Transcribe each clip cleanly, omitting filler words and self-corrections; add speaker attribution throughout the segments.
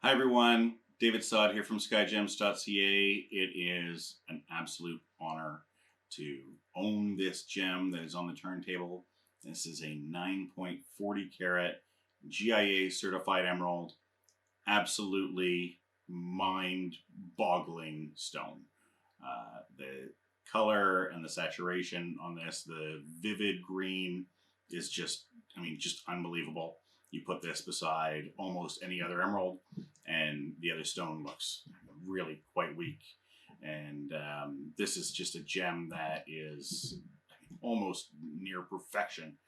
Speaker 1: Hi everyone, David Saad here from Skyjems.ca. It is an absolute honor to own this gem that is on the turntable. This is a 9.40 carat GIA certified emerald. Absolutely mind-boggling stone. The color and the saturation on this, the vivid green is just unbelievable. You put this beside almost any other emerald, and the other stone looks really quite weak. And this is just a gem that is almost near perfection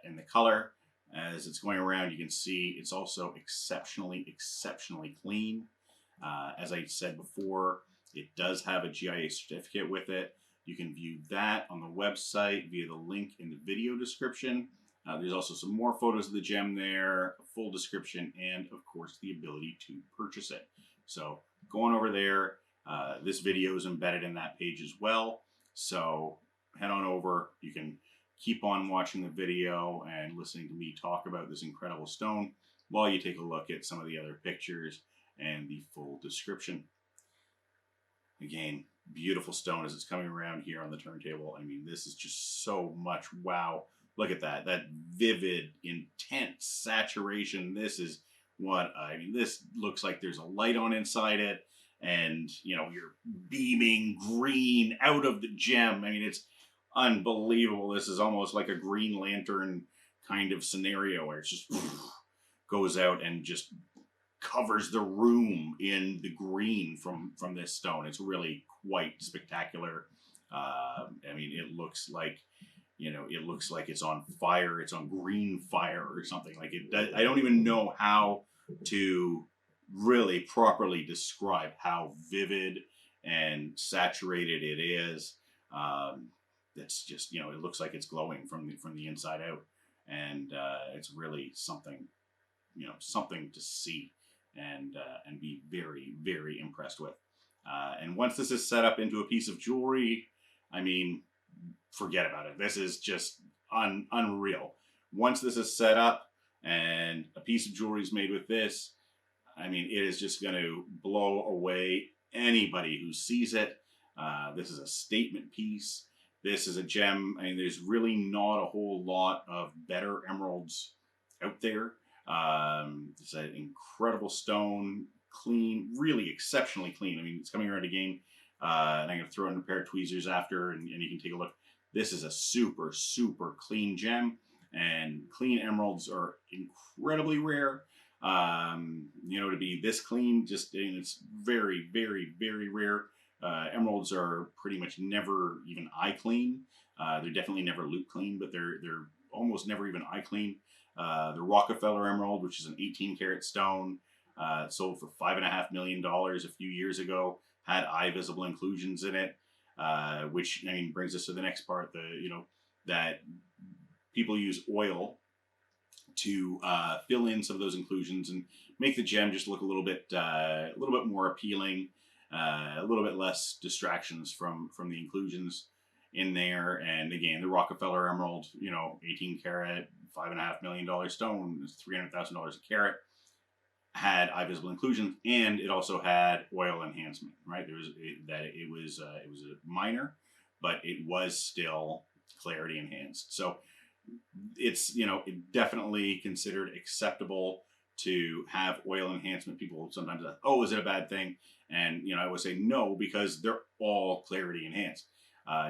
Speaker 1: in the color. As it's going around, you can see it's also exceptionally clean. As I said before, it does have a GIA certificate with it. You can view that on the website via the link in the video description. There's also some more photos of the gem there, a full description, and of course the ability to purchase it. So going over there, this video is embedded in that page as well. So head on over. You can keep on watching the video and listening to me talk about this incredible stone while you take a look at some of the other pictures and the full description. Again, beautiful stone as it's coming around here on the turntable. I mean, this is just so much wow. Look at that vivid, intense saturation. This is this looks like there's a light on inside it, and you're beaming green out of the gem. I mean, it's unbelievable. This is almost like a Green Lantern kind of scenario where it just goes out and just covers the room in the green from this stone. It's really quite spectacular. I mean, it looks like it's on fire. It's on green fire or something like it. I don't even know how to really properly describe how vivid and saturated it is. It's just it looks like it's glowing from the inside out, and it's really something something to see and be very impressed with. And once this is set up into a piece of jewelry, I mean, forget about it. This is just unreal. Once this is set up and a piece of jewelry is made with this, I mean, it is just going to blow away anybody who sees it. This is a statement piece. This is a gem. I mean, there's really not a whole lot of better emeralds out there. It's an incredible stone, clean, really exceptionally clean. I mean, it's coming around again, and I'm going to throw in a pair of tweezers after, and you can take a look. This is a super clean gem, and clean emeralds are incredibly rare. To be this clean, it's very rare. Emeralds are pretty much never even eye clean. They're definitely never loop clean, but they're almost never even eye clean. The Rockefeller Emerald, which is an 18 karat stone, sold for $5.5 million a few years ago, had eye visible inclusions in it, which brings us to the next part. That people use oil to fill in some of those inclusions and make the gem just look a little bit more appealing, a little bit less distractions from the inclusions in there. And again, the Rockefeller Emerald, 18 karat, $5.5 million stone, is $300,000 a carat, had eye visible inclusions, and it also had oil enhancement. Right, it was a minor, but it was still clarity enhanced. So it's definitely considered acceptable to have oil enhancement. People sometimes ask, oh, is it a bad thing? And I would say no, because they're all clarity enhanced.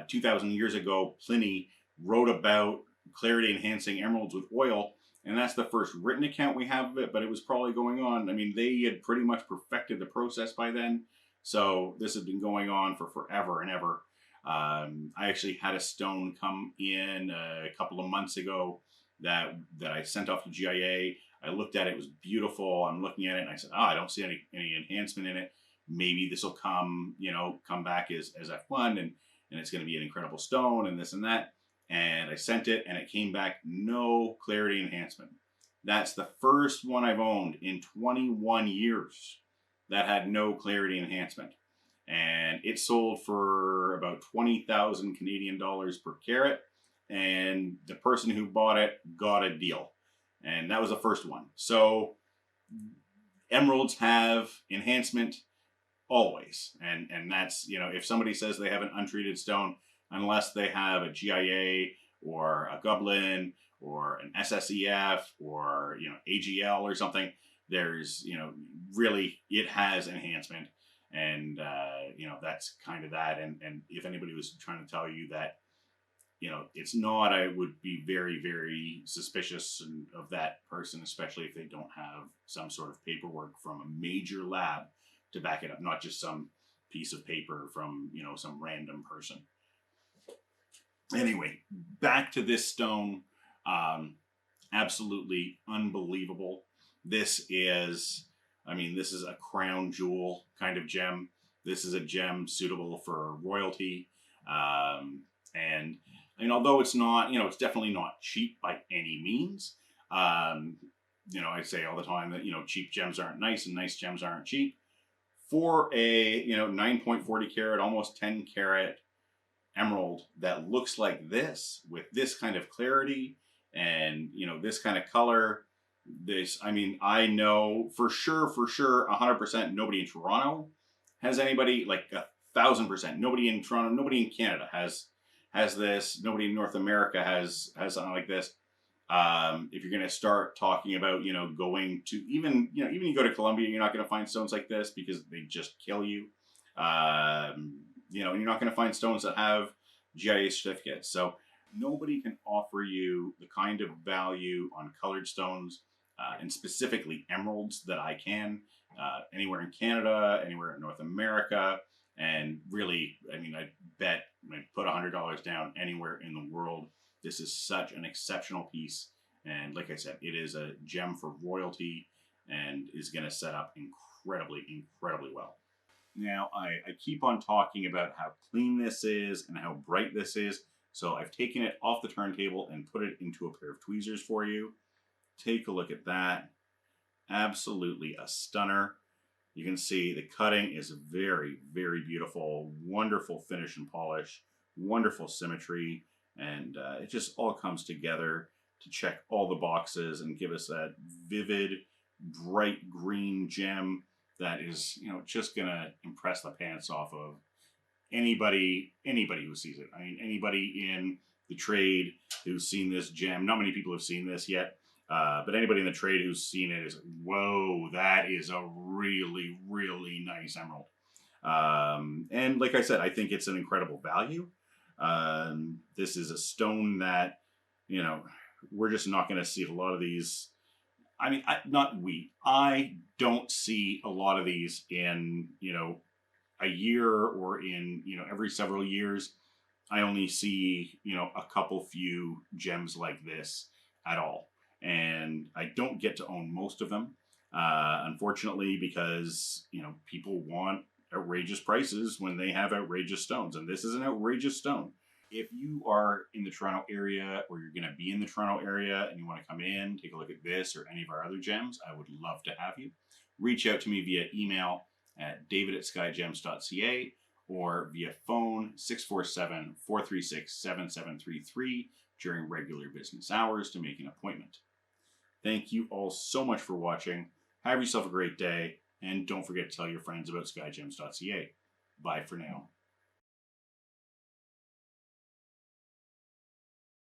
Speaker 1: 2,000 years ago, Pliny wrote about clarity enhancing emeralds with oil, and that's the first written account we have of it, but it was probably going on. I mean, they had pretty much perfected the process by then, so this has been going on for forever and ever. I actually had a stone come in a couple of months ago that I sent off to GIA. I looked at it; it was beautiful. I'm looking at it, and I said, "Oh, I don't see any enhancement in it. Maybe this will come back as F1, and it's going to be an incredible stone, and this and that." And I sent it, and it came back no clarity enhancement. That's the first one I've owned in 21 years that had no clarity enhancement. And it sold for about 20,000 Canadian dollars per carat. And the person who bought it got a deal. And that was the first one. So emeralds have enhancement always. And that's, you know, if somebody says they have an untreated stone, unless they have a GIA or a Goblin or an SSEF or, you know, AGL or something, there's, you know, really it has enhancement. And, you know, that's kind of that. And if anybody was trying to tell you that, you know, it's not, I would be very, very suspicious of that person, especially if they don't have some sort of paperwork from a major lab to back it up, not just some piece of paper from, you know, some random person. Anyway, back to this stone. Absolutely unbelievable. This is, I mean, this is a crown jewel kind of gem. This is a gem suitable for royalty. And although it's not, you know, it's definitely not cheap by any means. You know, I say all the time that, you know, cheap gems aren't nice and nice gems aren't cheap. For a, you know, 9.40 carat, almost 10 carat emerald that looks like this, with this kind of clarity and, you know, this kind of color, this, I mean, I know for sure, 100%, nobody in Toronto has anybody, like 1,000%, nobody in Toronto, nobody in Canada has this, nobody in North America has something like this. If you're going to start talking about, you know, going to even you go to Colombia, you're not going to find stones like this because they just kill you. You know, and you're not going to find stones that have GIA certificates. So nobody can offer you the kind of value on colored stones, and specifically emeralds, that I can, anywhere in Canada, anywhere in North America. And really, I mean, I bet I'd put $100 down anywhere in the world. This is such an exceptional piece. And like I said, it is a gem for royalty and is going to set up incredibly, incredibly well. Now, I keep on talking about how clean this is and how bright this is. So I've taken it off the turntable and put it into a pair of tweezers for you. Take a look at that. Absolutely a stunner. You can see the cutting is very, very beautiful. Wonderful finish and polish. Wonderful symmetry. And it just all comes together to check all the boxes and give us that vivid, bright green gem that is, you know, just going to impress the pants off of anybody who sees it. I mean, anybody in the trade who's seen this gem. Not many people have seen this yet, but anybody in the trade who's seen it is, whoa, that is a really, really nice emerald. And like I said, I think it's an incredible value. This is a stone that, you know, we're just not going to see a lot of these. I mean, I don't see a lot of these in, you know, a year or in, you know, every several years. I only see, you know, a couple few gems like this at all. And I don't get to own most of them, unfortunately, because, you know, people want outrageous prices when they have outrageous stones. And this is an outrageous stone. If you are in the Toronto area, or you're going to be in the Toronto area and you want to come in, take a look at this or any of our other gems, I would love to have you. Reach out to me via email at david@skyjems.ca or via phone 647-436-7733 during regular business hours to make an appointment. Thank you all so much for watching. Have yourself a great day, and don't forget to tell your friends about skyjems.ca. Bye for now.